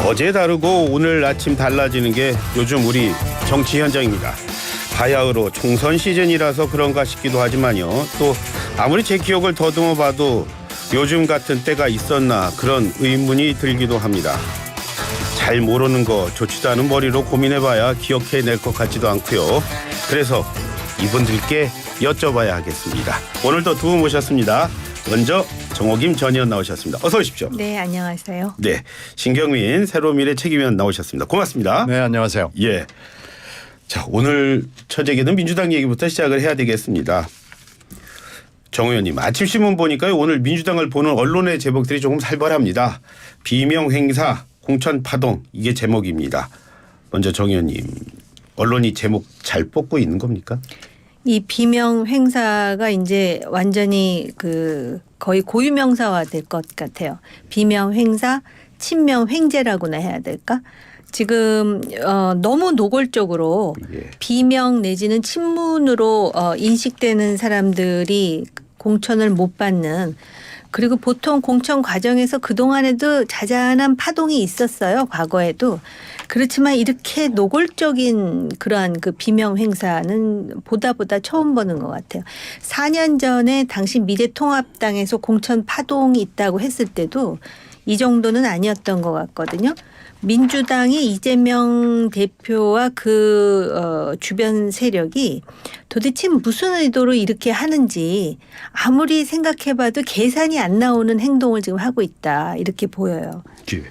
어제 다르고 오늘 아침 달라지는 게 요즘 우리 정치 현장입니다. 바야흐로 총선 시즌이라서 그런가 싶기도 하지만요. 또 아무리 제 기억을 더듬어 봐도 요즘 같은 때가 있었나 그런 의문이 들기도 합니다. 잘 모르는 거 좋지도 않은 머리로 고민해봐야 기억해낼 것 같지도 않고요. 그래서 이분들께 여쭤봐야 하겠습니다. 오늘도 두 분 모셨습니다. 먼저 정호김 전 의원 나오셨습니다. 어서 오십시오. 네, 안녕하세요. 네, 신경민 새로미래 책임위원 나오셨습니다. 고맙습니다. 네, 안녕하세요. 예. 자, 오늘 첫 얘기는 민주당 얘기부터 시작을 해야 되겠습니다. 정 의원님, 아침 신문 보니까요. 오늘 민주당을 보는 언론의 제목들이 조금 살벌합니다. 비명 행사, 공천 파동, 이게 제목입니다. 먼저 정 의원님, 언론이 제목 잘 뽑고 있는 겁니까? 이 비명 행사가 이제 완전히 거의 고유명사화 될 것 같아요. 비명 행사, 친명 횡재라고나 해야 될까? 지금 너무 노골적으로 예. 비명 내지는 친문으로 인식되는 사람들이 공천을 못 받는, 그리고 보통 공천 과정에서 그동안에도 자잘한 파동이 있었어요. 과거에도. 그렇지만 이렇게 노골적인 그러한 그 비명 행사는 보다 처음 보는 것 같아요. 4년 전에 당시 미래통합당에서 공천 파동이 있다고 했을 때도 이 정도는 아니었던 것 같거든요. 민주당이 이재명 대표와 주변 세력이 도대체 무슨 의도로 이렇게 하는지 아무리 생각해봐도 계산이 안 나오는 행동을 지금 하고 있다, 이렇게 보여요. 예.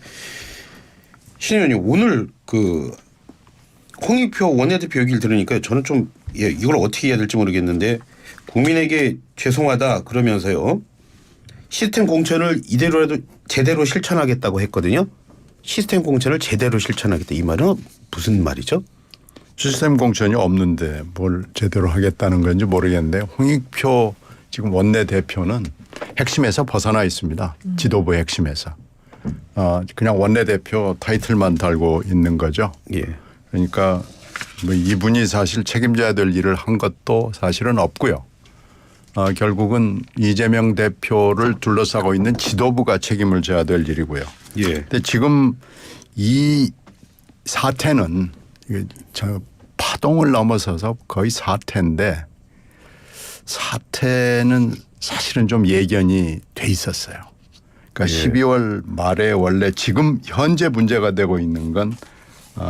신 의원님, 오늘 홍익표 원내대표 얘기를 들으니까 저는 좀 이걸 어떻게 해야 될지 모르겠는데, 국민에게 죄송하다 그러면서요, 시스템 공천을 이대로라도 제대로 실천하겠다고 했거든요. 시스템 공천을 제대로 실천하겠다, 이 말은 무슨 말이죠? 시스템 공천이 없는데 뭘 제대로 하겠다는 건지 모르겠는데, 홍익표 지금 원내대표는 핵심에서 벗어나 있습니다. 지도부 핵심에서. 그냥 원내대표 타이틀만 달고 있는 거죠. 예. 그러니까 뭐 이분이 사실 책임져야 될 일을 한 것도 사실은 없고요. 결국은 이재명 대표를 둘러싸고 있는 지도부가 책임을 져야 될 일이고요. 예. 근데 지금 이 사태는 파동을 넘어서서 거의 사태인데, 사태는 사실은 좀 예견이 돼 있었어요. 그러니까 예. 12월 말에 원래 지금 현재 문제가 되고 있는 건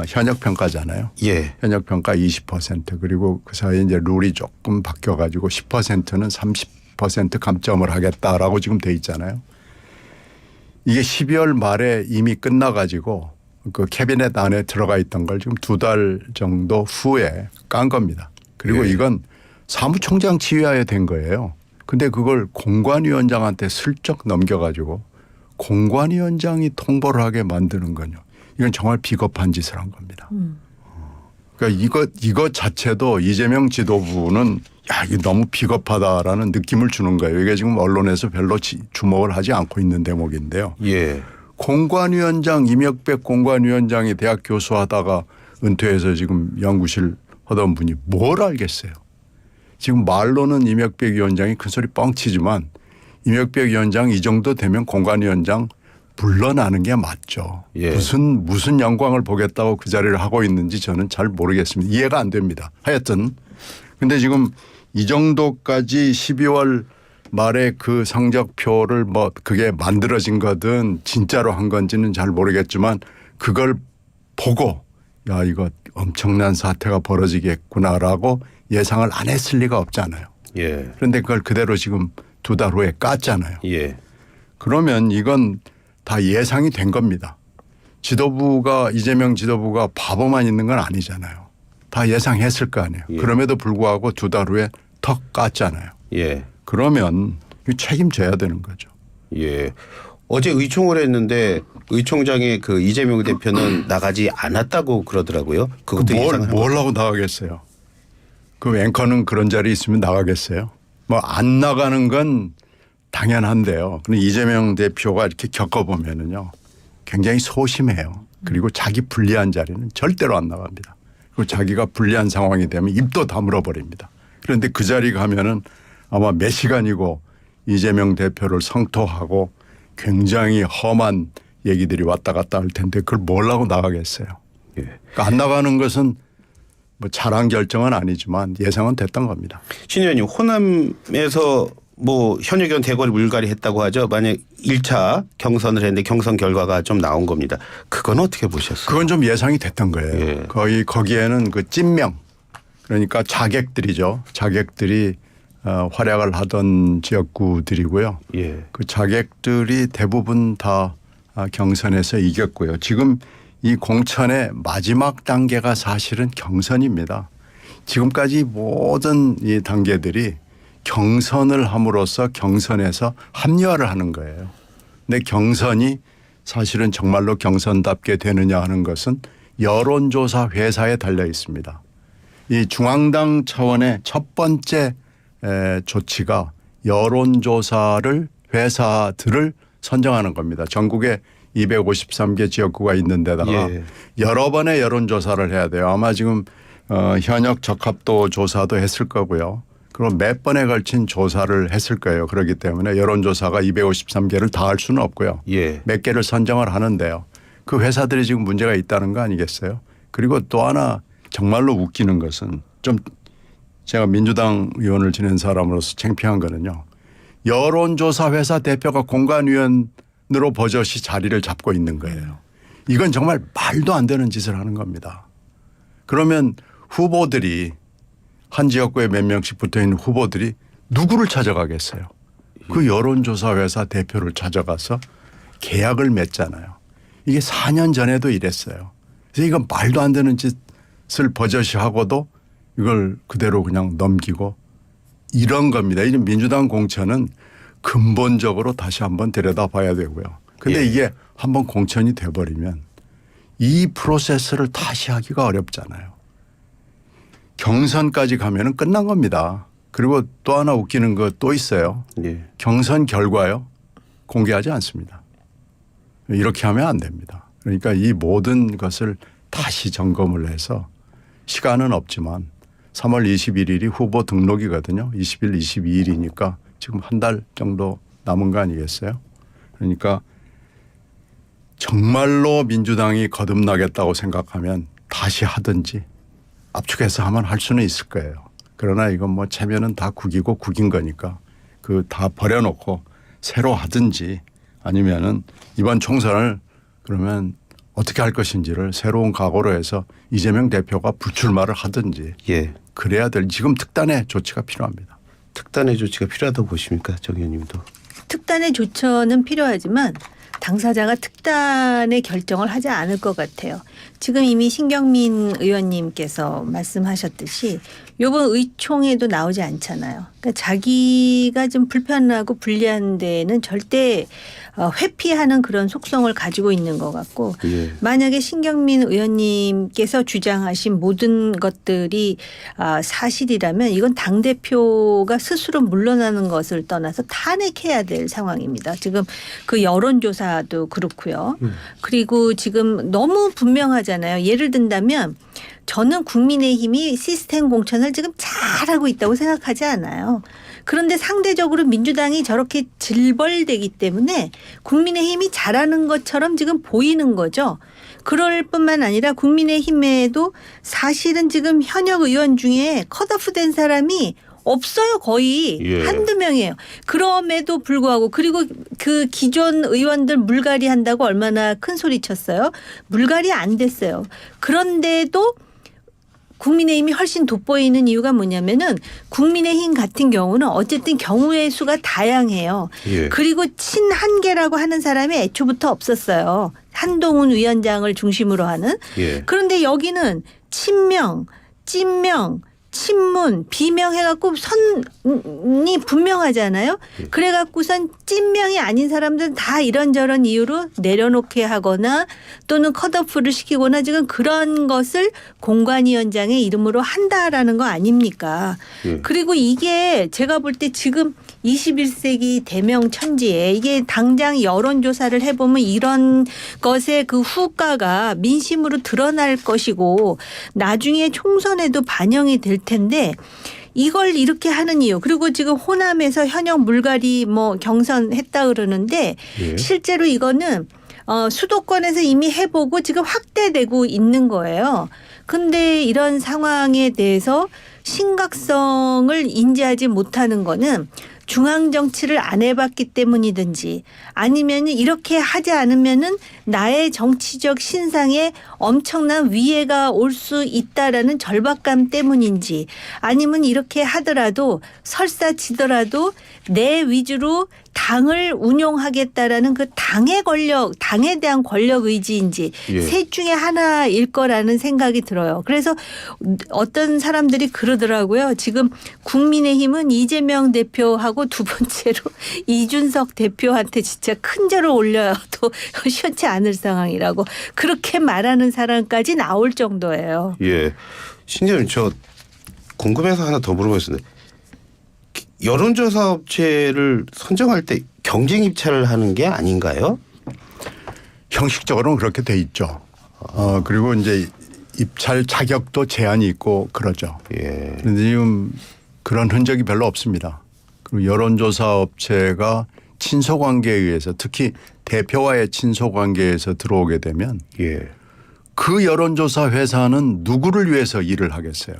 현역 평가잖아요. 예. 현역 평가 20%, 그리고 그 사이에 이제 룰이 조금 바뀌어 가지고 10%는 30% 감점을 하겠다라고 지금 돼 있잖아요. 이게 12월 말에 이미 끝나 가지고 그 캐비넷 안에 들어가 있던 걸 지금 2달 정도 후에 깐 겁니다. 그리고 예. 이건 사무총장 지휘하에 된 거예요. 근데 그걸 공관위원장한테 슬쩍 넘겨 가지고 공관위원장이 통보를 하게 만드는 거요. 이건 정말 비겁한 짓을 한 겁니다. 그러니까 이것 자체도 이재명 지도부는 이게 너무 비겁하다라는 느낌을 주는 거예요. 이게 지금 언론에서 별로 주목을 하지 않고 있는 대목인데요. 예. 공관위원장, 이명백 공관위원장이 대학 교수하다가 은퇴해서 지금 연구실 하던 분이 뭘 알겠어요. 지금 말로는 이명백 위원장이 큰소리 뻥치지만, 이명백 위원장 이 정도 되면 공관위원장 물러나는 게 맞죠. 예. 무슨 영광을 보겠다고 그 자리를 하고 있는지 저는 잘 모르겠습니다. 이해가 안 됩니다. 하여튼 근데 지금 이 정도까지 12월 말에 그 성적표를 그게 만들어진 거든 진짜로 한 건지는 잘 모르겠지만, 그걸 보고 이거 엄청난 사태가 벌어지겠구나라고 예상을 안 했을 리가 없잖아요. 예. 그런데 그걸 그대로 지금 2달 후에 깠잖아요. 예. 그러면 이건 다 예상이 된 겁니다. 이재명 지도부가 바보만 있는 건 아니잖아요. 다 예상했을 거 아니에요. 예. 그럼에도 불구하고 2달 후에 턱 깠잖아요. 예. 그러면 책임져야 되는 거죠. 예. 어제 의총을 했는데 의총장에 이재명 대표는 나가지 않았다고 그러더라고요. 그것도 뭘 하고 나가겠어요. 그 앵커는 그런 자리에 있으면 나가겠어요. 안 나가는 건 당연한데요. 근데 이재명 대표가 이렇게 겪어보면은요, 굉장히 소심해요. 그리고 자기 불리한 자리는 절대로 안 나갑니다. 그리고 자기가 불리한 상황이 되면 입도 다물어 버립니다. 그런데 그 자리 가면은 아마 몇 시간이고 이재명 대표를 성토하고 굉장히 험한 얘기들이 왔다 갔다 할 텐데 그걸 뭘 하고 나가겠어요. 예. 그러니까 안 나가는 것은 뭐 잘한 결정은 아니지만 예상은 됐던 겁니다. 신 의원님, 호남에서 뭐 현역 의원 대거리 물갈이 했다고 하죠. 만약 1차 경선을 했는데 경선 결과가 좀 나온 겁니다. 그건 어떻게 보셨어요? 그건 좀 예상이 됐던 거예요. 예. 거의 거기에는 그 찐명 그러니까 자객들이죠. 자객들이 활약을 하던 지역구들이고요. 예. 그 자객들이 대부분 다 경선에서 이겼고요. 지금 이 공천의 마지막 단계가 사실은 경선입니다. 지금까지 모든 이 단계들이 경선을 함으로써 경선에서 합리화를 하는 거예요. 근데 경선이 사실은 정말로 경선답게 되느냐 하는 것은 여론조사 회사에 달려 있습니다. 이 중앙당 차원의 첫 번째 조치가 여론조사를 회사들을 선정하는 겁니다. 전국에 253개 지역구가 있는 데다가 예. 여러 번의 여론조사를 해야 돼요. 아마 지금 현역 적합도 조사도 했을 거고요. 그리고 몇 번에 걸친 조사를 했을 거예요. 그렇기 때문에 여론조사가 253개를 다 할 수는 없고요. 예. 몇 개를 선정을 하는데요. 그 회사들이 지금 문제가 있다는 거 아니겠어요? 그리고 또 하나 정말로 웃기는 것은 좀 제가 민주당 의원을 지낸 사람으로서 창피한 거는요. 여론조사 회사 대표가 공관위원으로 버젓이 자리를 잡고 있는 거예요. 이건 정말 말도 안 되는 짓을 하는 겁니다. 그러면 후보들이 한 지역구에 몇 명씩 붙어 있는 후보들이 누구를 찾아가겠어요? 그 여론조사 회사 대표를 찾아가서 계약을 맺잖아요. 이게 4년 전에도 이랬어요. 그래서 이건 말도 안 되는 짓을 버젓이 하고도 이걸 그대로 그냥 넘기고 이런 겁니다. 이 민주당 공천은 근본적으로 다시 한번 들여다봐야 되고요. 그런데 예. 이게 한번 공천이 돼버리면 이 프로세스를 다시 하기가 어렵잖아요. 경선까지 가면은 끝난 겁니다. 그리고 또 하나 웃기는 거 또 있어요. 예. 경선 결과요. 공개하지 않습니다. 이렇게 하면 안 됩니다. 그러니까 이 모든 것을 다시 점검을 해서 시간은 없지만 3월 21일이 후보 등록이거든요. 20일, 22일이니까 지금 한 달 정도 남은 거 아니겠어요? 그러니까 정말로 민주당이 거듭나겠다고 생각하면 다시 하든지 압축해서 하면 할 수는 있을 거예요. 그러나 이건 뭐 체면은 다 국이고 국인 거니까 그 다 버려놓고 새로 하든지 아니면은 이번 총선을 그러면 어떻게 할 것인지를 새로운 각오로 해서 이재명 대표가 불출마를 하든지 예. 그래야 될 지금 특단의 조치가 필요합니다. 특단의 조치가 필요하다고 보십니까, 정 의원님도? 특단의 조처는 필요하지만 당사자가 특단의 결정을 하지 않을 것 같아요. 지금 이미 신경민 의원님께서 말씀하셨듯이 이번 의총에도 나오지 않잖아요. 그러니까 자기가 좀 불편하고 불리한 데에는 절대 회피하는 그런 속성을 가지고 있는 것 같고 예. 만약에 신경민 의원님께서 주장하신 모든 것들이 사실이라면 이건 당대표가 스스로 물러나는 것을 떠나서 탄핵해야 될 상황입니다. 지금 그 여론조사도 그렇고요. 그리고 지금 너무 분명하잖아요. 예를 든다면 저는 국민의힘이 시스템 공천을 지금 잘하고 있다고 생각하지 않아요. 그런데 상대적으로 민주당이 저렇게 질벌되기 때문에 국민의힘이 잘하는 것처럼 지금 보이는 거죠. 그럴 뿐만 아니라 국민의힘에도 사실은 지금 현역 의원 중에 컷오프 된 사람이 없어요. 거의 예. 한두 명이에요. 그럼에도 불구하고 그리고 그 기존 의원들 물갈이 한다고 얼마나 큰 소리 쳤어요. 물갈이 안 됐어요. 그런데도 국민의힘이 훨씬 돋보이는 이유가 뭐냐면은 국민의힘 같은 경우는 어쨌든 경우의 수가 다양해요. 예. 그리고 친한계라고 하는 사람이 애초부터 없었어요. 한동훈 위원장을 중심으로 하는. 예. 그런데 여기는 친명, 찐명, 친문, 비명 해갖고 선이 분명하잖아요. 그래갖고선 찐명이 아닌 사람들은 다 이런저런 이유로 내려놓게 하거나 또는 컷오프를 시키거나 지금 그런 것을 공관위원장의 이름으로 한다라는 거 아닙니까? 예. 그리고 이게 제가 볼 때 지금 21세기 대명천지에 이게 당장 여론조사를 해보면 이런 것의 그 후과가 민심으로 드러날 것이고 나중에 총선에도 반영이 될 텐데 이걸 이렇게 하는 이유 그리고 지금 호남에서 현역 물갈이 뭐 경선했다 그러는데 예. 실제로 이거는 수도권에서 이미 해보고 지금 확대되고 있는 거예요. 근데 이런 상황에 대해서 심각성을 인지하지 못하는 거는 중앙 정치를 안 해봤기 때문이든지 아니면 이렇게 하지 않으면은 나의 정치적 신상에 엄청난 위해가 올 수 있다라는 절박감 때문인지 아니면 이렇게 하더라도 설사 지더라도 내 위주로 당을 운용하겠다라는 그 당의 권력, 당에 대한 권력 의지인지 예. 셋 중에 하나일 거라는 생각이 들어요. 그래서 어떤 사람들이 그러더라고요. 지금 국민의힘은 이재명 대표하고 두 번째로 이준석 대표한테 진짜 큰 절을 올려도 쉬지 않을 상황이라고 그렇게 말하는 사람까지 나올 정도예요. 예. 신재님 저 궁금해서 하나 더 물어보겠습니다. 여론조사 업체를 선정할 때 경쟁 입찰을 하는 게 아닌가요? 형식적으로는 그렇게 돼 있죠. 그리고 이제 입찰 자격도 제한이 있고 그러죠. 예. 그런데 지금 그런 흔적이 별로 없습니다. 그리고 여론조사 업체가 친소관계에 의해서 특히 대표와의 친소관계에서 들어오게 되면 예. 그 여론조사 회사는 누구를 위해서 일을 하겠어요.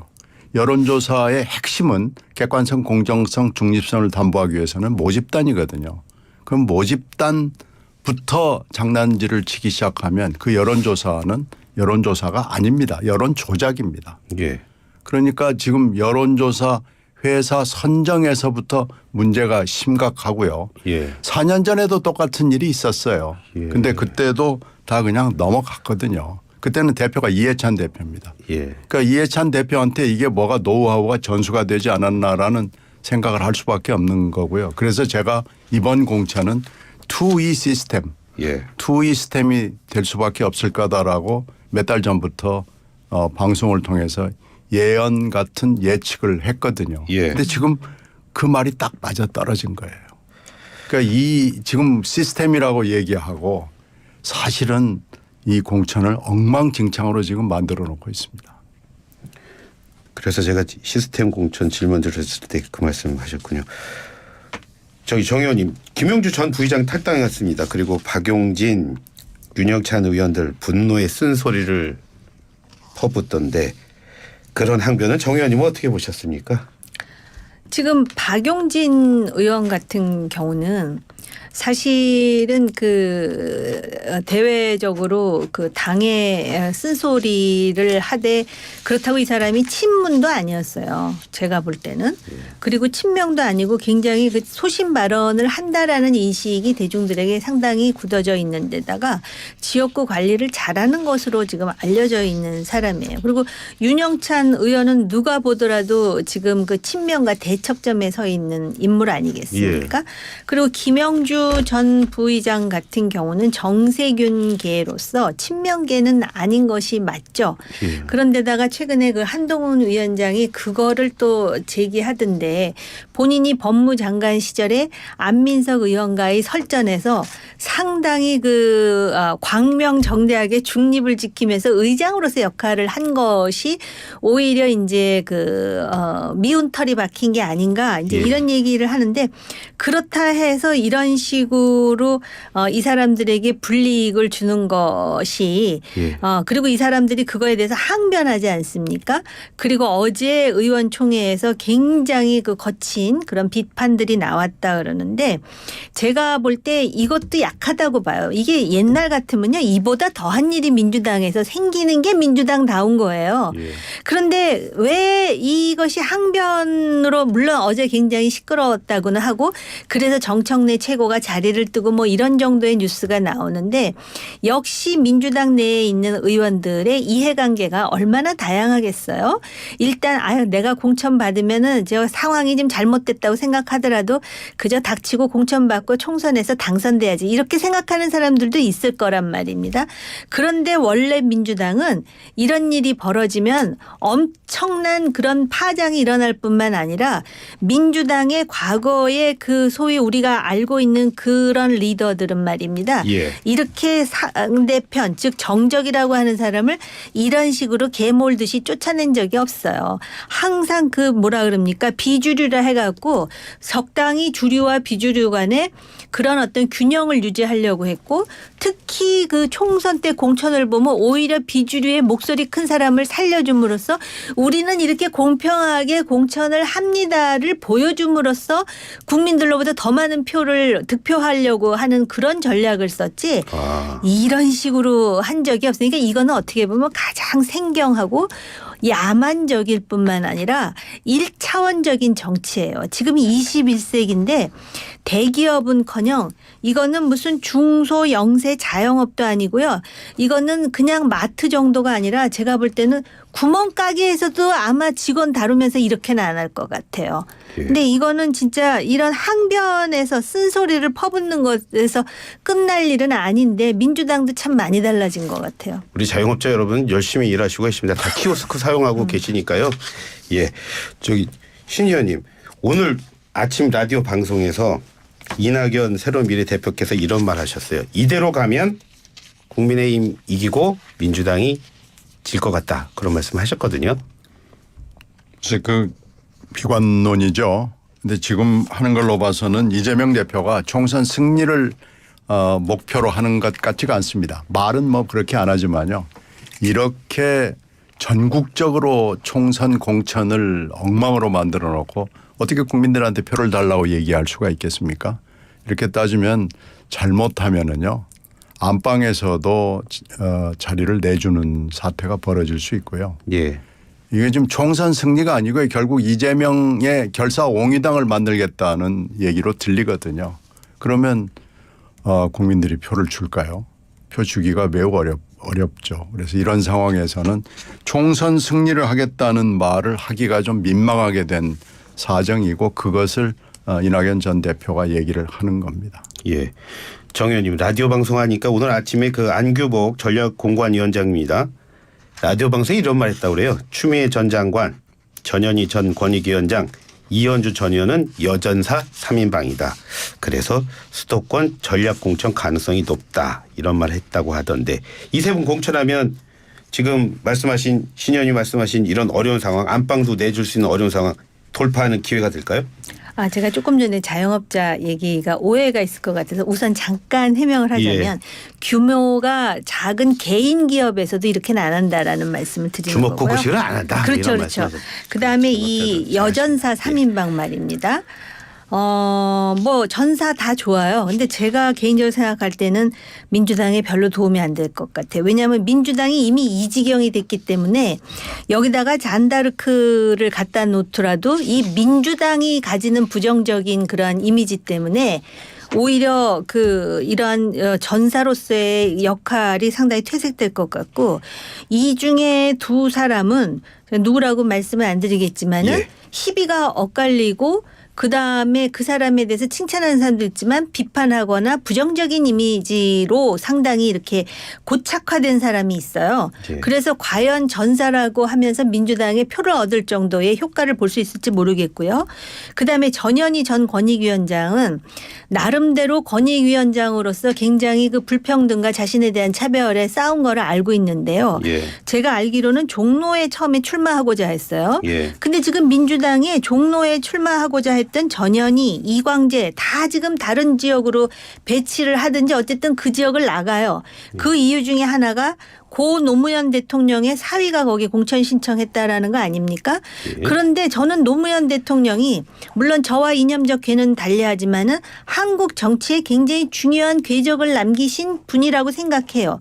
여론조사의 핵심은 객관성, 공정성, 중립성을 담보하기 위해서는 모집단이거든요. 그럼 모집단부터 장난질을 치기 시작하면 그 여론조사는 여론조사가 아닙니다. 여론조작입니다. 예. 그러니까 지금 여론조사 회사 선정에서부터 문제가 심각하고요. 예. 4년 전에도 똑같은 일이 있었어요. 그런데 그때도 다 그냥 넘어갔거든요. 그때는 대표가 이해찬 대표입니다. 예. 그러니까 이해찬 대표한테 이게 뭐가 노하우가 전수가 되지 않았나라는 생각을 할 수밖에 없는 거고요. 그래서 제가 이번 공천은 투-위 시스템, 예. 투-위 시스템이 될 수밖에 없을 거다라고 몇 달 전부터 방송을 통해서 예언 같은 예측을 했거든요. 예. 근데 지금 그 말이 딱 맞아 떨어진 거예요. 그러니까 이 지금 시스템이라고 얘기하고 사실은 이 공천을 엉망진창으로 지금 만들어 놓고 있습니다. 그래서 제가 시스템 공천 질문 드렸을 때 그 말씀하셨군요. 저기 정 의원님, 김용주 전 부의장 탈당했습니다. 그리고 박용진, 윤영찬 의원들 분노의 쓴소리를 퍼붓던데 그런 항변은 정 의원님은 어떻게 보셨습니까? 지금 박용진 의원 같은 경우는 사실은 그 대외적으로 그 당의 쓴소리를 하되 그렇다고 이 사람이 친문도 아니었어요. 제가 볼 때는. 그리고 친명도 아니고 굉장히 그 소신 발언을 한다라는 인식이 대중들에게 상당히 굳어져 있는 데다가 지역구 관리를 잘하는 것으로 지금 알려져 있는 사람이에요. 그리고 윤영찬 의원은 누가 보더라도 지금 그 친명과 대척점에 서 있는 인물 아니겠습니까? 그리고 김영주 전 부의장 같은 경우는 정세균계로서 친명계는 아닌 것이 맞죠. 그런데다가 최근에 그 한동훈 위원장이 그거를 또 제기하던데 본인이 법무장관 시절에 안민석 의원과의 설전에서 상당히 그 광명정대하게 중립을 지키면서 의장으로서 역할을 한 것이 오히려 이제 그 미운 털이 박힌 게 아닌가 이제 이런 얘기를 하는데 그렇다 해서 이런 식으로 이 사람들에게 불이익을 주는 것이 그리고 이 사람들이 그거에 대해서 항변하지 않습니까? 그리고 어제 의원총회에서 굉장히 그 거친 그런 비판들이 나왔다 그러는데 제가 볼 때 이것도 약하다고 봐요. 이게 옛날 같으면요 이보다 더한 일이 민주당에서 생기는 게 민주당다운 거예요. 그런데 왜 이것이 항변으로 물론 어제 굉장히 시끄러웠다고는 하고 그래서 정청래 최고가 자리를 뜨고 뭐 이런 정도의 뉴스가 나오는데 역시 민주당 내에 있는 의원들의 이해관계가 얼마나 다양하겠어요. 일단 내가 공천 받으면은 저 상황이 좀 잘못됐다고 생각하더라도 그저 닥치고 공천 받고 총선에서 당선돼야지 이렇게 생각하는 사람들도 있을 거란 말입니다. 그런데 원래 민주당은 이런 일이 벌어지면 엄청난 그런 파장이 일어날 뿐만 아니라 민주당의 과거의 그 소위 우리가 알고 가지고 있는 그런 리더들은 말입니다. 예. 이렇게 상대편 즉 정적이라고 하는 사람을 이런 식으로 개몰듯이 쫓아낸 적이 없어요. 항상 그 뭐라 그럽니까 비주류라 해갖고 적당히 주류와 비주류 간에 그런 어떤 균형을 유지하려고 했고 특히 그 총선 때 공천을 보면 오히려 비주류의 목소리 큰 사람을 살려줌으로써 우리는 이렇게 공평하게 공천을 합니다를 보여줌으로써 국민들로부터 더 많은 표를 득표하려고 하는 그런 전략을 썼지 이런 식으로 한 적이 없으니까 이거는 어떻게 보면 가장 생경하고 야만적일 뿐만 아니라 1차원적인 정치예요. 지금 21세기인데 대기업은커녕 이거는 무슨 중소 영세 자영업도 아니고요. 이거는 그냥 마트 정도가 아니라 제가 볼 때는 구멍가게에서도 아마 직원 다루면서 이렇게는 안 할 것 같아요. 근데 이거는 진짜 이런 항변에서 쓴소리를 퍼붓는 것에서 끝날 일은 아닌데 민주당도 참 많이 달라진 것 같아요. 우리 자영업자 여러분 열심히 일하시고 계십니다. 다 키오스크 사용하고 계시니까요. 예, 저기 신 의원님 오늘 아침 라디오 방송에서 이낙연 새로미래 대표께서 이런 말 하셨어요. 이대로 가면 국민의힘 이기고 민주당이 질 것 같다. 그런 말씀 하셨거든요. 그래서 그 비관론이죠. 근데 지금 하는 걸로 봐서는 이재명 대표가 총선 승리를 목표로 하는 것 같지가 않습니다. 말은 뭐 그렇게 안 하지만요. 이렇게 전국적으로 총선 공천을 엉망으로 만들어 놓고 어떻게 국민들한테 표를 달라고 얘기할 수가 있겠습니까? 이렇게 따지면 잘못하면은요. 안방에서도 자리를 내주는 사태가 벌어질 수 있고요. 예. 이게 지금 총선 승리가 아니고 결국 이재명의 결사옹위당을 만들겠다는 얘기로 들리거든요. 그러면 국민들이 표를 줄까요? 표 주기가 매우 어렵죠. 그래서 이런 상황에서는 총선 승리를 하겠다는 말을 하기가 좀 민망하게 된 사정이고 그것을 이낙연 전 대표가 얘기를 하는 겁니다. 예. 정 의원님 라디오 방송하니까 오늘 아침에 그 안규복 전략공관위원장입니다. 라디오 방송에 이런 말 했다고 그래요. 추미애 전 장관, 전현희 전 권익위원장, 이현주 전 의원은 여전사 3인방이다. 그래서 수도권 전략공천 가능성이 높다. 이런 말 했다고 하던데 이 세 분 공천하면 지금 말씀하신 신 의원님 말씀하신 이런 어려운 상황 안방도 내줄 수 있는 어려운 상황 돌파하는 기회가 될까요? 제가 조금 전에 자영업자 얘기가 오해가 있을 것 같아서 우선 잠깐 해명을 하자면 규모가 작은 개인 기업에서도 이렇게는 안 한다라는 말씀을 드리는 주먹 거고요. 고구식을 안 한다. 그렇죠. 이런 그렇죠. 말씀하셨죠. 그다음에 이 여전사 3인방 말입니다. 뭐 전사 다 좋아요. 근데 제가 개인적으로 생각할 때는 민주당에 별로 도움이 안 될 것 같아요. 왜냐하면 민주당이 이미 이 지경이 됐기 때문에 여기다가 잔다르크를 갖다 놓더라도 이 민주당이 가지는 부정적인 그러한 이미지 때문에 오히려 이러한 전사로서의 역할이 상당히 퇴색될 것 같고 이 중에 두 사람은 누구라고 말씀을 안 드리겠지만은 희비가 엇갈리고 그다음에 그 사람에 대해서 칭찬하는 사람도 있지만 비판하거나 부정적인 이미지로 상당히 이렇게 고착화된 사람이 있어요. 그래서 과연 전사라고 하면서 민주당의 표를 얻을 정도의 효과를 볼 수 있을지 모르겠고요. 그다음에 전현희 전 권익위원장은 나름대로 권익위원장으로서 굉장히 그 불평등과 자신에 대한 차별에 싸운 거를 알고 있는데요. 제가 알기로는 종로에 처음에 출마하고자 했어요. 근데 지금 민주당에 종로에 출마하고자 했던 전현희, 이광재 다 지금 다른 지역으로 배치를 하든지 어쨌든 그 지역을 나가요. 그 이유 중에 하나가 고 노무현 대통령의 사위가 거기 공천 신청했다라는 거 아닙니까? 그런데 저는 노무현 대통령이 물론 저와 이념적 궤는 달리하지만은 한국 정치에 굉장히 중요한 궤적을 남기신 분이라고 생각해요.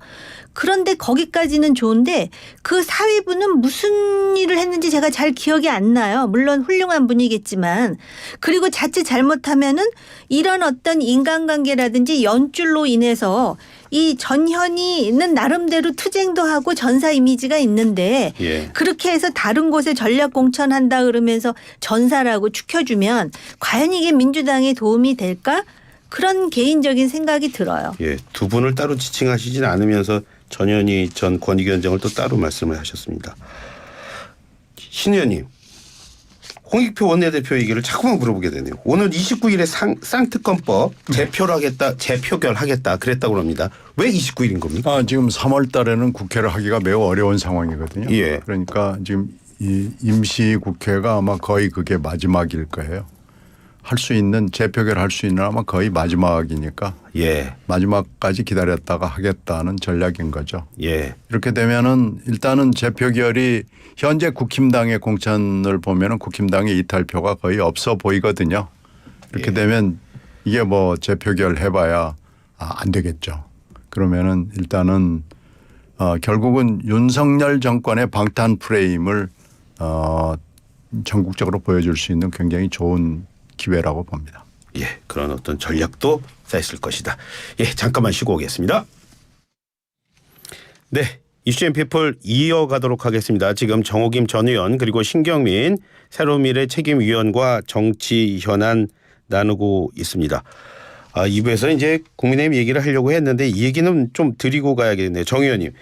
그런데 거기까지는 좋은데 그 사위분은 무슨 일을 했는지 제가 잘 기억이 안 나요. 물론 훌륭한 분이겠지만. 그리고 자칫 잘못하면은 이런 어떤 인간관계라든지 연줄로 인해서 이 전현희는 나름대로 투쟁도 하고 전사 이미지가 있는데 그렇게 해서 다른 곳에 전략 공천한다 그러면서 전사라고 추켜주면 과연 이게 민주당에 도움이 될까? 그런 개인적인 생각이 들어요. 두 분을 따로 지칭하시진 않으면서 전현희 전 권익위원장을 또 따로 말씀을 하셨습니다. 신 의원님 홍익표 원내대표 얘기를 자꾸만 물어보게 되네요. 오늘 29일에 쌍특검법 재표결하겠다 그랬다고 합니다. 왜 29일인 겁니까? 지금 3월 달에는 국회를 하기가 매우 어려운 상황이거든요. 예. 그러니까 지금 이 임시 국회가 아마 거의 그게 마지막일 거예요. 할 수 있는 재표결 할 수 있는 아마 거의 마지막이니까 예. 마지막까지 기다렸다가 하겠다는 전략인 거죠. 예. 이렇게 되면은 일단은 재표결이 현재 국힘당의 공천을 보면은 국힘당의 이탈표가 거의 없어 보이거든요. 이렇게 예. 되면 이게 뭐 재표결 해봐야 안 되겠죠. 그러면은 일단은 결국은 윤석열 정권의 방탄 프레임을 전국적으로 보여줄 수 있는 굉장히 좋은 기회라고 봅니다. 예. 그런 어떤 전략도 쌓였을 것이다. 예. 잠깐만 쉬고 오겠습니다. 네. 이슈앤 피플 이어가도록 하겠습니다. 지금 정호김 전 의원 그리고 신경민 새로미래 책임위원과 정치 현안 나누고 있습니다. 2부에서 이제 국민의힘 얘기를 하려고 했는데 이 얘기는 좀 드리고 가야겠네요. 정 의원님.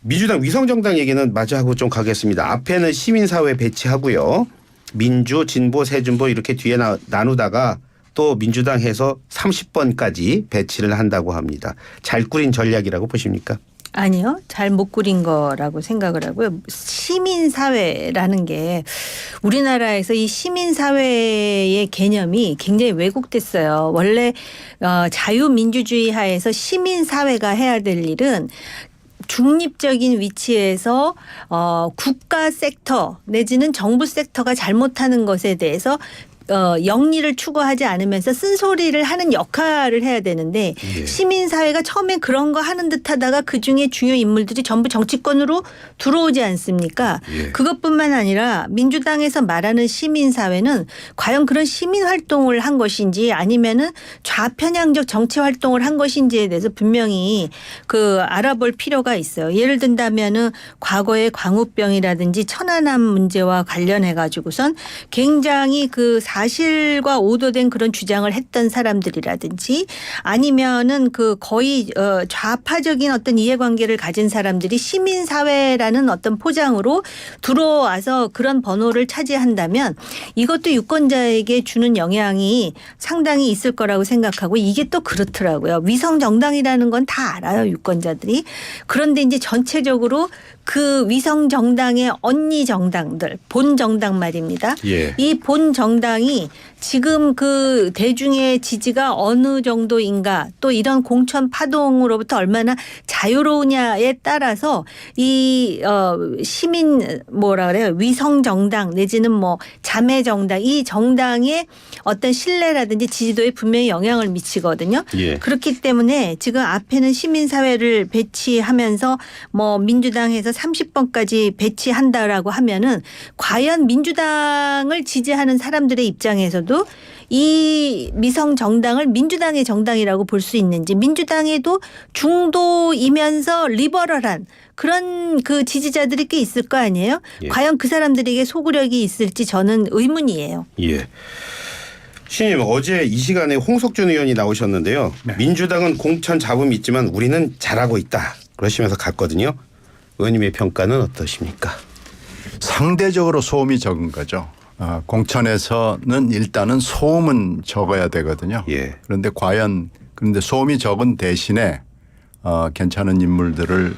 민주당 위성정당 얘기는 마저 하고 좀 가겠습니다. 앞에는 시민사회 배치하고요. 민주, 진보, 새진보 이렇게 뒤에 나누다가 또 민주당 해서 30번까지 배치를 한다고 합니다. 잘 꾸린 전략이라고 보십니까? 아니요. 잘 못 꾸린 거라고 생각을 하고요. 시민사회라는 게 우리나라에서 이 시민사회의 개념이 굉장히 왜곡됐어요. 원래 자유민주주의 하에서 시민사회가 해야 될 일은 중립적인 위치에서 국가 섹터 내지는 정부 섹터가 잘못하는 것에 대해서 영리를 추구하지 않으면서 쓴소리를 하는 역할을 해야 되는데 예. 시민사회가 처음에 그런 거 하는 듯하다가 그중에 중요 인물들이 전부 정치권으로 들어오지 않습니까? 예. 그것뿐만 아니라 민주당에서 말하는 시민사회는 과연 그런 시민활동을 한 것인지 아니면은 좌편향적 정치활동을 한 것인지에 대해서 분명히 알아볼 필요가 있어요. 예를 든다면은 과거의 광우병이라든지 천안함 문제와 관련해 가지고선 굉장히 사실과 오도된 그런 주장을 했던 사람들이라든지 아니면은 거의 좌파적인 어떤 이해관계를 가진 사람들이 시민사회라는 어떤 포장으로 들어와서 그런 번호를 차지한다면 이것도 유권자에게 주는 영향이 상당히 있을 거라고 생각하고 이게 또 그렇더라고요. 위성정당이라는 건 다 알아요. 유권자들이. 그런데 이제 전체적으로 그 위성정당의 언니 정당들 본 정당 말입니다. 예. 이 본 정당이 지금 대중의 지지가 어느 정도인가 또 이런 공천 파동으로부터 얼마나 자유로우냐에 따라서 이 시민 위성 정당 내지는 자매 정당 이 정당의 어떤 신뢰라든지 지지도에 분명히 영향을 미치거든요. 예. 그렇기 때문에 지금 앞에는 시민사회를 배치하면서 민주당에서 30번까지 배치한다라고 하면은 과연 민주당을 지지하는 사람들의 입장에서도 이 미성 정당을 민주당의 정당이라고 볼 수 있는지 민주당에도 중도이면서 리버럴한 그런 지지자들이 꽤 있을 거 아니에요? 예. 과연 그 사람들에게 소구력이 있을지 저는 의문이에요. 예. 신임 어제 이 시간에 홍석준 의원이 나오셨는데요. 네. 민주당은 공천 잡음이 있지만 우리는 잘하고 있다. 그러시면서 갔거든요. 의원님의 평가는 어떠십니까? 상대적으로 소음이 적은 거죠. 공천에서는 일단은 소음은 적어야 되거든요. 예. 그런데 소음이 적은 대신에 괜찮은 인물들을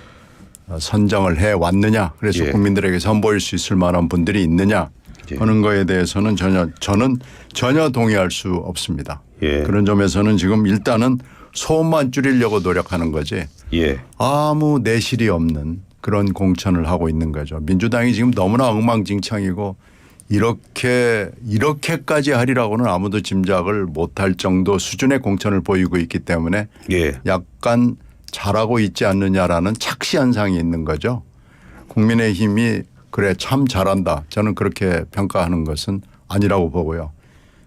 선정을 해 왔느냐. 그래서 예. 국민들에게 선보일 수 있을 만한 분들이 있느냐 예. 하는 거에 대해서는 저는 전혀 동의할 수 없습니다. 예. 그런 점에서는 지금 일단은 소음만 줄이려고 노력하는 거지 예. 아무 내실이 없는 그런 공천을 하고 있는 거죠. 민주당이 지금 너무나 엉망진창이고 이렇게까지 하리라고는 아무도 짐작을 못할 정도 수준의 공천을 보이고 있기 때문에 예. 약간 잘하고 있지 않느냐라는 착시 현상이 있는 거죠. 국민의힘이 그래 참 잘한다. 저는 그렇게 평가하는 것은 아니라고 보고요.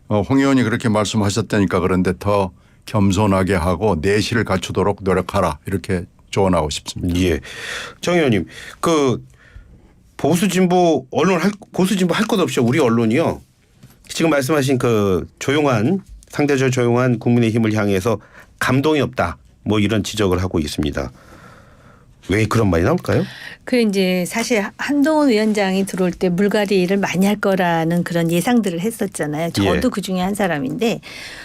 홍 의원이 그렇게 말씀하셨다니까 그런데 더 겸손하게 하고 내실을 갖추도록 노력하라 이렇게 조언하고 싶습니다. 예. 정 의원님 보수 진보 언론 보수 진보 할 것 없이 우리 언론이요. 지금 말씀하신 상대적으로 조용한 국민의힘을 향해서 감동이 없다. 이런 지적을 하고 있습니다. 왜 그런 말이 나올까요? 그 이제 사실 한동훈 위원장이 들어올 때 물갈이를 많이 할 거라는 그런 예상들을 했었잖아요. 저도 예. 그 중에 한 사람인데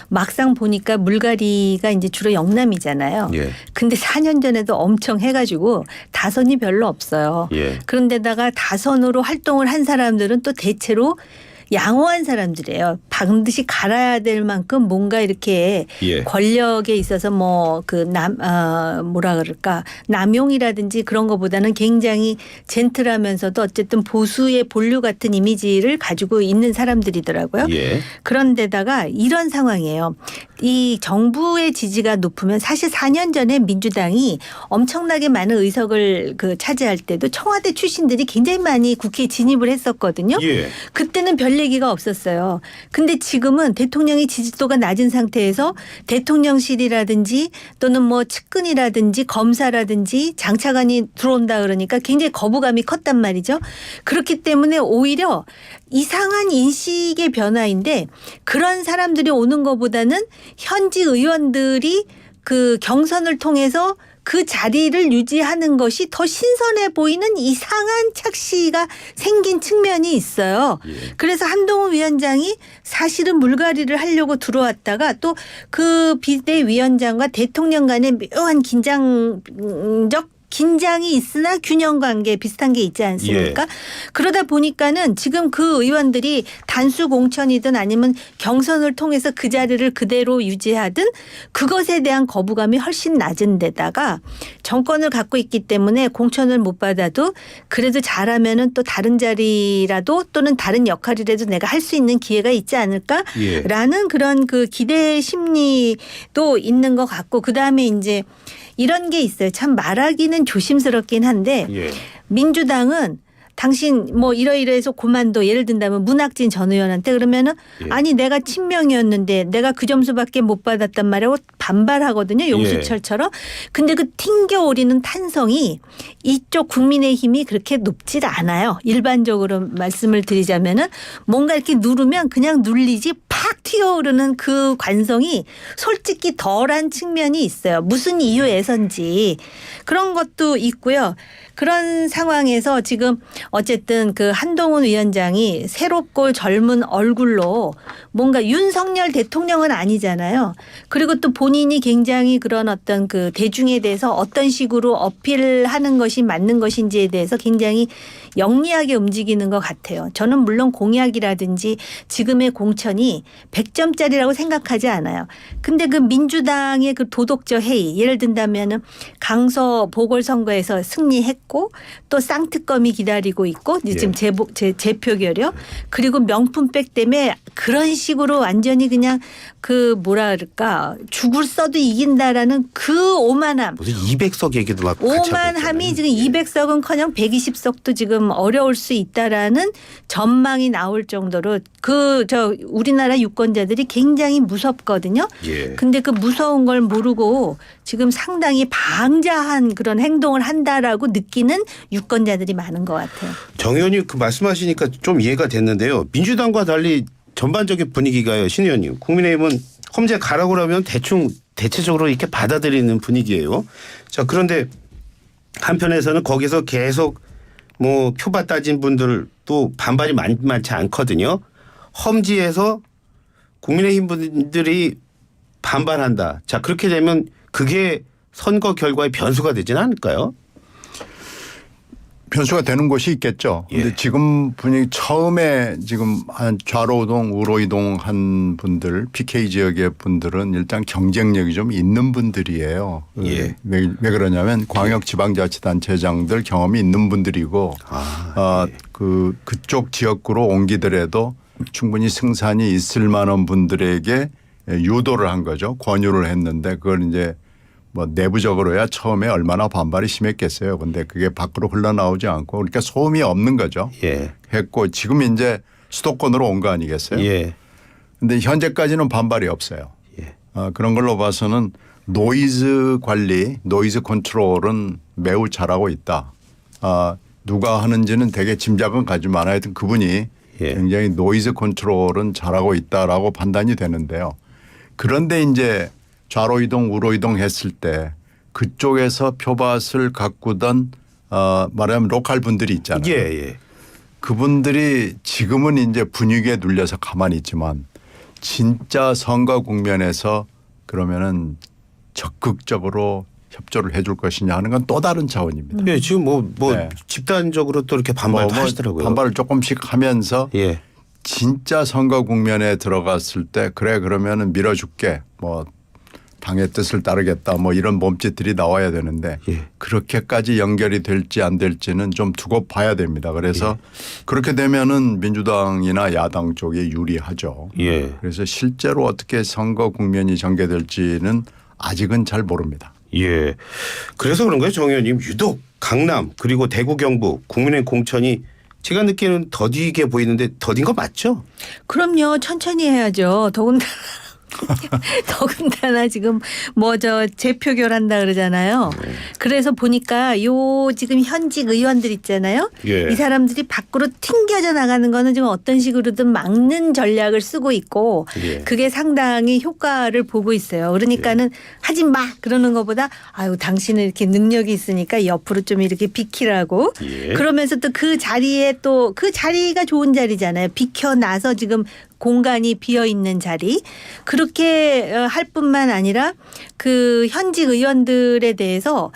막상 보니까 물갈이가 이제 주로 영남이잖아요. 예. 근데 4년 전에도 엄청 해가지고 다선이 별로 없어요. 예. 그런데다가 다선으로 활동을 한 사람들은 또 대체로 양호한 사람들이에요. 반드시 갈아야 될 만큼 뭔가 이렇게 예. 권력에 있어서 뭐 뭐라 그럴까 남용이라든지 그런 것보다는 굉장히 젠틀하면서도 어쨌든 보수의 본류 같은 이미지를 가지고 있는 사람들이더라고요. 예. 그런데다가 이런 상황이에요. 이 정부의 지지가 높으면 사실 4년 전에 민주당이 엄청나게 많은 의석을 차지할 때도 청와대 출신들이 굉장히 많이 국회에 진입을 했었거든요. 예. 그때는 별 얘기가 없었어요. 근데 지금은 대통령의 지지도가 낮은 상태에서 대통령실이라든지 또는 뭐 측근이라든지 검사라든지 장차관이 들어온다 그러니까 굉장히 거부감이 컸단 말이죠. 그렇기 때문에 오히려 이상한 인식의 변화인데 그런 사람들이 오는 것보다는 현지 의원들이 그 경선을 통해서 그 자리를 유지하는 것이 더 신선해 보이는 이상한 착시가 생긴 측면이 있어요. 예. 그래서 한동훈 위원장이 사실은 물갈이를 하려고 들어왔다가 또 그 비대위원장과 대통령 간의 묘한 긴장이 있으나 균형 관계 비슷한 게 있지 않습니까? 예. 그러다 보니까는 지금 그 의원들이 단수 공천이든 아니면 경선을 통해서 그 자리를 그대로 유지하든 그것에 대한 거부감이 훨씬 낮은 데다가 정권을 갖고 있기 때문에 공천을 못 받아도 그래도 잘하면은 또 다른 자리라도 또는 다른 역할이라도 내가 할 수 있는 기회가 있지 않을까라는 그런 그 기대 심리도 있는 것 같고 그다음에 이제 이런 게 있어요. 참 말하기는 조심스럽긴 한데 예. 민주당은 당신 뭐 이러이러해서 고만둬 예를 든다면 문학진 전 의원한테 그러면은 예. 아니 내가 친명이었는데 내가 그 점수밖에 못 받았단 말이라고 반발하거든요. 용수철처럼. 근데 그 튕겨오르는 탄성이 이쪽 국민의힘이 그렇게 높질 않아요. 일반적으로 말씀을 드리자면은 뭔가 이렇게 누르면 그냥 눌리지 팍 튀어오르는 그 관성이 솔직히 덜한 측면이 있어요. 무슨 이유에선지 그런 것도 있고요. 그런 상황에서 지금 어쨌든 그 한동훈 위원장이 새롭고 젊은 얼굴로 뭔가 윤석열 대통령은 아니잖아요. 그리고 또 본인이 굉장히 그런 어떤 그 대중에 대해서 어떤 식으로 어필하는 것이 맞는 것인지에 대해서 굉장히 영리하게 움직이는 것 같아요. 저는 물론 공약이라든지 지금의 공천이 100점짜리라고 생각하지 않아요. 근데 그 민주당의 그 도덕적 해이 예를 든다면은 강서 보궐선거에서 승리했고 또 쌍특검이 기다리고 있고 지금 재표결이요. 그리고 명품백 때문에 그런 식으로 완전히 그냥 그 뭐라 그럴까 죽을 써도 이긴다라는 그 오만함. 무슨 200석 얘기도 막 같이 하고 오만함이 있잖아요. 지금 200석은커녕 120석도 지금 어려울 수 있다라는 전망이 나올 정도로 우리나라 유권자들이 굉장히 무섭거든요. 예. 근데 그 무서운 걸 모르고 지금 상당히 방자한 그런 행동을 한다라고 느끼는 유권자들이 많은 것 같아요. 정 의원님 그 말씀하시니까 좀 이해가 됐는데요. 민주당과 달리 전반적인 분위기가요. 신 의원님. 국민의힘은 험제 가라고 하면 대체적으로 이렇게 받아들이는 분위기예요. 자, 그런데 한편에서는 거기서 계속 뭐 표밭 따진 분들도 반발이 많지 않거든요. 험지에서 국민의힘 분들이 반발한다. 자, 그렇게 되면 그게 선거 결과의 변수가 되지는 않을까요? 변수가 되는 곳이 있겠죠. 예. 근데 지금 분위기 처음에 지금 한 좌로 이동, 우로 이동한 분들, PK 지역의 분들은 일단 경쟁력이 좀 있는 분들이에요. 예. 왜 그러냐면 광역지방자치단체장들 경험이 있는 분들이고 예. 그쪽 지역구로 옮기더라도 충분히 승산이 있을 만한 분들에게 유도를 한 거죠. 권유를 했는데 그걸 이제 뭐 내부적으로야 처음에 얼마나 반발이 심했겠어요. 근데 그게 밖으로 흘러나오지 않고 그러니까 소음이 없는 거죠. 예. 했고 지금 이제 수도권으로 온 거 아니겠어요. 예. 근데 현재까지는 반발이 없어요. 예. 그런 걸로 봐서는 노이즈 관리, 노이즈 컨트롤은 매우 잘하고 있다. 누가 하는지는 되게 짐작은 가지만 하여튼 그분이 예. 굉장히 노이즈 컨트롤은 잘하고 있다라고 판단이 되는데요. 그런데 이제 좌로 이동, 우로 이동 했을 때 그쪽에서 표밭을 가꾸던 말하자면 로컬 분들이 있잖아요. 예, 예. 그분들이 지금은 이제 분위기에 눌려서 가만히 있지만 진짜 선거 국면에서 그러면은 적극적으로 협조를 해줄 것이냐 하는 건 또 다른 차원입니다. 예, 지금 뭐 네. 집단적으로 또 이렇게 반발도 뭐 하시더라고요. 반발을 조금씩 하면서 예. 진짜 선거 국면에 들어갔을 때 그래 그러면은 밀어줄게 뭐 당의 뜻을 따르겠다 뭐 이런 몸짓들이 나와야 되는데 예. 그렇게까지 연결이 될지 안 될지는 좀 두고 봐야 됩니다. 그래서 그렇게 되면은 민주당이나 야당 쪽이 유리하죠. 예. 그래서 실제로 어떻게 선거 국면이 전개될지는 아직은 잘 모릅니다. 예. 그래서 그런 거예요, 정 의원님. 유독 강남 그리고 대구 경북 국민의 공천이 제가 느끼는 더디게 보이는데 더딘 거 맞죠? 그럼요. 천천히 해야죠. 더군다나 지금 뭐 저 재표결한다 그러잖아요. 그래서 보니까 요 지금 현직 의원들 있잖아요. 예. 이 사람들이 밖으로 튕겨져 나가는 거는 지금 어떤 식으로든 막는 전략을 쓰고 있고 예. 그게 상당히 효과를 보고 있어요. 그러니까는 하지 마 그러는 것보다 아유 당신은 이렇게 능력이 있으니까 옆으로 좀 이렇게 비키라고 예. 그러면서 또 그 자리에 또 그 자리가 좋은 자리잖아요. 비켜나서 지금 공간이 비어 있는 자리 그렇게 할 뿐만 아니라 그 현직 의원들에 대해서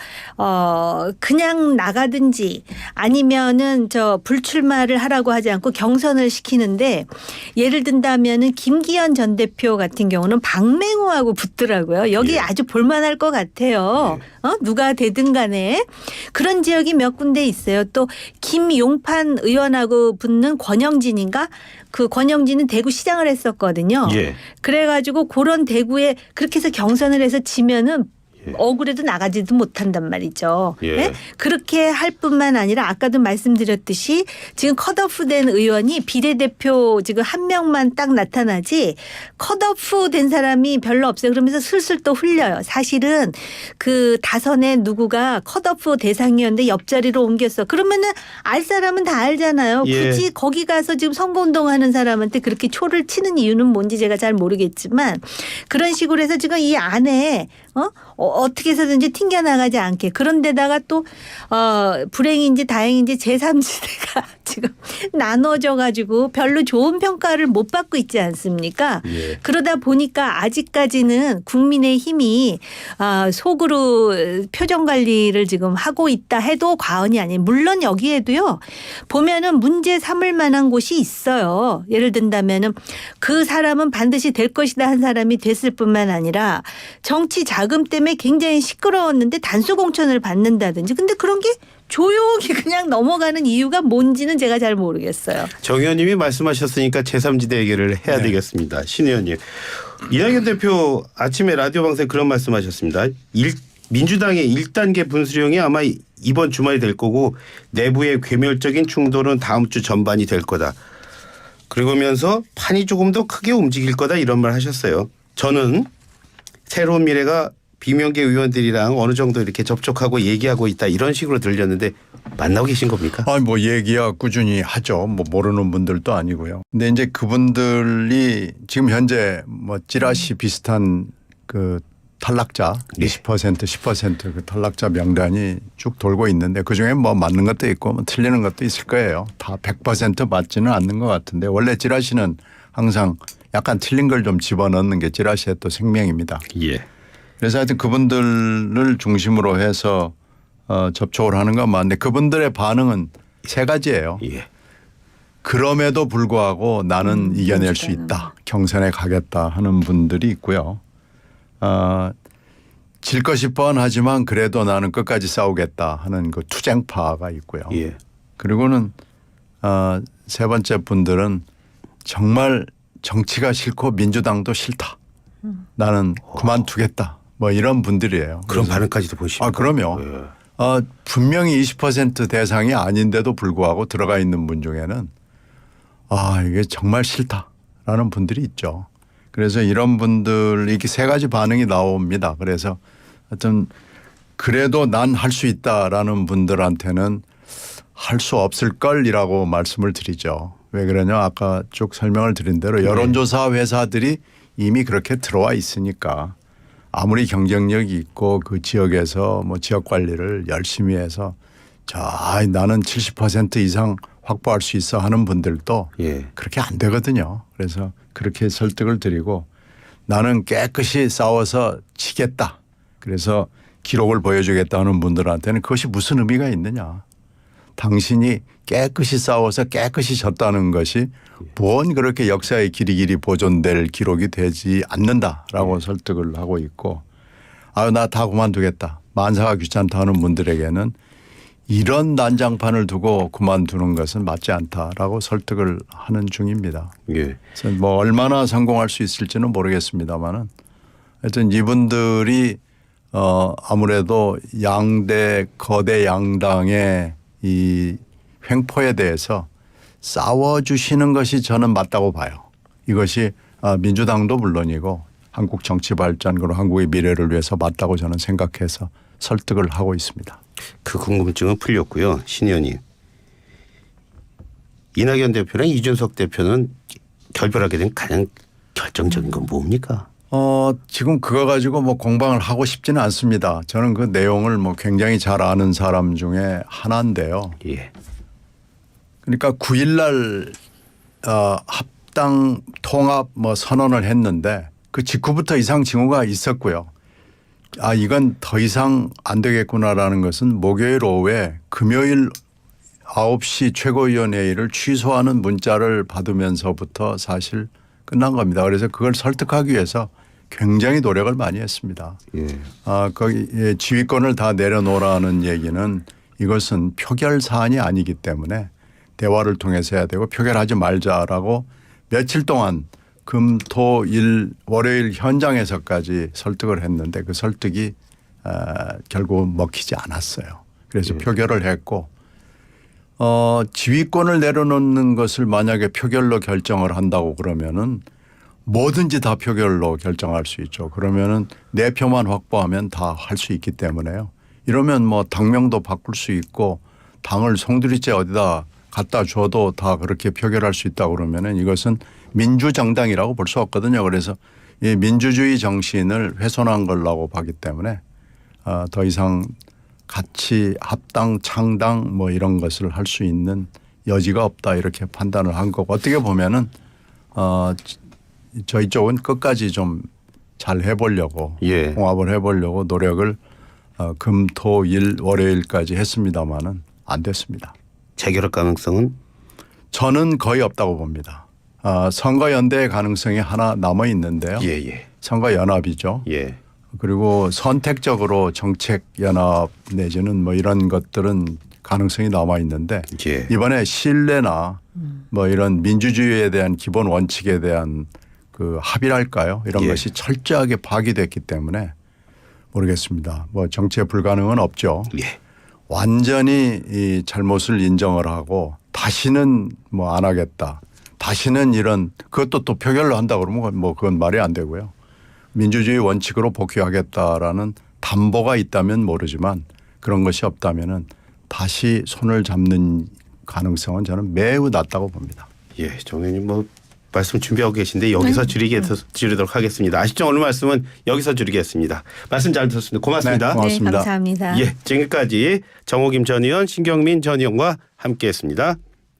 그냥 나가든지 아니면은 저 불출마를 하라고 하지 않고 경선을 시키는데 예를 든다면은 김기현 전 대표 같은 경우는 박맹호하고 붙더라고요. 여기 예. 아주 볼만할 것 같아요. 누가 되든 간에 그런 지역이 몇 군데 있어요. 또 김용판 의원하고 붙는 권영진인가? 그 권영진은 대구시장을 했었거든요. 예. 그래가지고 그런 대구에 그렇게 해서 경선을 해서 지면은 억울해도 나가지도 못한단 말이죠. 예. 네? 그렇게 할 뿐만 아니라 아까도 말씀드렸듯이 지금 컷오프 된 의원이 비례대표 지금 한 명만 딱 나타나지 컷오프 된 사람이 별로 없어요. 그러면서 슬슬 또 흘려요. 사실은 그 다선에 누구가 컷오프 대상이었는데 옆자리로 옮겼어. 그러면은 알 사람은 다 알잖아요. 예. 굳이 거기 가서 지금 선거운동하는 사람한테 그렇게 초를 치는 이유는 뭔지 제가 잘 모르겠지만 그런 식으로 해서 지금 이 안에 어떻게 해서든지 튕겨나가지 않게 그런데다가 또 불행인지 다행인지 제3지대가 지금 나눠져 가지고 별로 좋은 평가를 못 받고 있지 않습니까? 예. 그러다 보니까 아직까지는 국민의힘이 속으로 표정 관리를 지금 하고 있다 해도 과언이 아닌 물론 여기에도요 보면은 문제 삼을 만한 곳이 있어요. 예를 든다면은 그 사람은 반드시 될 것이다 한 사람이 됐을 뿐만 아니라 정치 자금 때문에 굉장히 시끄러웠는데 단수 공천을 받는다든지 근데 그런 게 조용히 그냥 넘어가는 이유가 뭔지는 제가 잘 모르겠어요. 정 의원님이 말씀하셨으니까 제3지대 얘기를 해야 되겠습니다. 신 의원님. 이낙연 대표 아침에 라디오 방송에 그런 말씀하셨습니다. 민주당의 1단계 분수령이 아마 이번 주말이 될 거고 내부의 괴멸적인 충돌은 다음 주 전반이 될 거다. 그러면서 판이 조금 더 크게 움직일 거다 이런 말 하셨어요. 저는 새로운 미래가 비명계 의원들이랑 어느 정도 이렇게 접촉하고 얘기하고 있다 이런 식으로 들렸는데 만나고 계신 겁니까? 뭐 얘기야 꾸준히 하죠. 뭐 모르는 분들도 아니고요. 근데 이제 그분들이 지금 현재 뭐 찌라시 비슷한 그 탈락자 네. 20% 10% 그 탈락자 명단이 쭉 돌고 있는데 그중에 뭐 맞는 것도 있고 뭐 틀리는 것도 있을 거예요. 다 100% 맞지는 않는 것 같은데 원래 찌라시는 항상 약간 틀린 걸 좀 집어넣는 게 찌라시의 또 생명입니다. 예. 그래서 하여튼 그분들을 중심으로 해서 접촉을 하는 건 맞는데 그분들의 반응은 세 가지예요. 예. 그럼에도 불구하고 나는 이겨낼 수 있다. 경선에 가겠다 하는 분들이 있고요. 질 것이 뻔하지만 그래도 나는 끝까지 싸우겠다 하는 그 투쟁파가 있고요. 예. 그리고는 세 번째 분들은 정말 정치가 싫고 민주당도 싫다. 나는 그만두겠다. 뭐 이런 분들이에요. 그런 그래서 반응까지도 보시고. 그럼요. 예. 분명히 20% 대상이 아닌데도 불구하고 들어가 있는 분 중에는 이게 정말 싫다라는 분들이 있죠. 그래서 이런 분들 이렇게 세 가지 반응이 나옵니다. 그래서 하여튼 그래도 난 할 수 있다라는 분들한테는 할 수 없을 걸이라고 말씀을 드리죠. 왜 그러냐 아까 쭉 설명을 드린 대로 여론조사 회사들이 이미 그렇게 들어와 있으니까 아무리 경쟁력이 있고 그 지역에서 뭐 지역 관리를 열심히 해서 나는 70% 이상 확보할 수 있어 하는 분들도 예. 그렇게 안 되거든요. 그래서 그렇게 설득을 드리고 나는 깨끗이 싸워서 치겠다. 그래서 기록을 보여주겠다 하는 분들한테는 그것이 무슨 의미가 있느냐. 당신이 깨끗이 싸워서 깨끗이 졌다는 것이 뭔 그렇게 역사의 길이 보존될 기록이 되지 않는다라고 설득을 하고 있고 나 다 그만두겠다. 만사가 귀찮다 하는 분들에게는 이런 난장판을 두고 그만두는 것은 맞지 않다라고 설득을 하는 중입니다. 예. 그래서 뭐 얼마나 성공할 수 있을지는 모르겠습니다만은 하여튼 이분들이 아무래도 거대 양당의 이 횡포에 대해서 싸워주시는 것이 저는 맞다고 봐요. 이것이 민주당도 물론이고 한국 정치 발전 그리고 한국의 미래를 위해서 맞다고 저는 생각해서 설득을 하고 있습니다. 그 궁금증은 풀렸고요. 신 의원님. 이낙연 대표랑 이준석 대표는 결별하게 된 가장 결정적인 건 뭡니까? 지금 그거 가지고 뭐 공방을 하고 싶지는 않습니다. 저는 그 내용을 뭐 굉장히 잘 아는 사람 중에 하나인데요. 예. 그러니까 9일 날 합당 통합 뭐 선언을 했는데 그 직후부터 이상 징후가 있었고요. 이건 더 이상 안 되겠구나라는 것은 목요일 오후에 금요일 9시 최고위원회의를 취소하는 문자를 받으면서부터 사실 끝난 겁니다. 그래서 그걸 설득하기 위해서 굉장히 노력을 많이 했습니다. 예. 거기 지휘권을 다 내려놓으라는 얘기는 이것은 표결 사안이 아니기 때문에 대화를 통해서 해야 되고 표결하지 말자라고 며칠 동안 금, 토, 일, 월요일 현장에서까지 설득을 했는데 그 설득이 결국 먹히지 않았어요. 그래서 표결을 했고 지휘권을 내려놓는 것을 만약에 표결로 결정을 한다고 그러면은 뭐든지 다 표결로 결정할 수 있죠. 그러면은 내 표만 확보하면 다 할 수 있기 때문에요. 이러면 뭐 당명도 바꿀 수 있고 당을 송두리째 어디다 갖다 줘도 다 그렇게 표결할 수 있다고 그러면은 이것은 민주정당이라고 볼 수 없거든요. 그래서 이 민주주의 정신을 훼손한 걸라고 보기 때문에 더 이상 같이 합당, 창당 뭐 이런 것을 할 수 있는 여지가 없다 이렇게 판단을 한 거고 어떻게 보면은 저희 쪽은 끝까지 좀 잘 해보려고 예. 통합을 해보려고 노력을 금, 토, 일, 월요일까지 했습니다마는 안 됐습니다. 재결합 가능성은? 저는 거의 없다고 봅니다. 선거연대의 가능성이 하나 남아 있는데요. 예. 선거연합이죠. 예. 그리고 선택적으로 정책연합 내지는 뭐 이런 것들은 가능성이 남아 있는데 예. 이번에 신뢰나 뭐 이런 민주주의에 대한 기본 원칙에 대한 그 합의랄까요? 이런 예. 것이 철저하게 파기됐기 때문에 모르겠습니다. 뭐 정치에 불가능은 없죠. 예. 완전히 이 잘못을 인정을 하고 다시는 뭐 안 하겠다. 다시는 이런 그것도 또 표결로 한다 그러면 뭐 그건 말이 안 되고요. 민주주의 원칙으로 복귀하겠다라는 담보가 있다면 모르지만 그런 것이 없다면은 다시 손을 잡는 가능성은 저는 매우 낮다고 봅니다. 예. 정 의원님 뭐 말씀 준비하고 계신데 여기서 줄이도록 하겠습니다. 아쉽죠? 오늘 말씀은 여기서 줄이겠습니다. 말씀 잘 들었습니다. 고맙습니다. 네, 고맙습니다. 네, 감사합니다. 예. 지금까지 정호김 전 의원, 신경민 전 의원과 함께했습니다.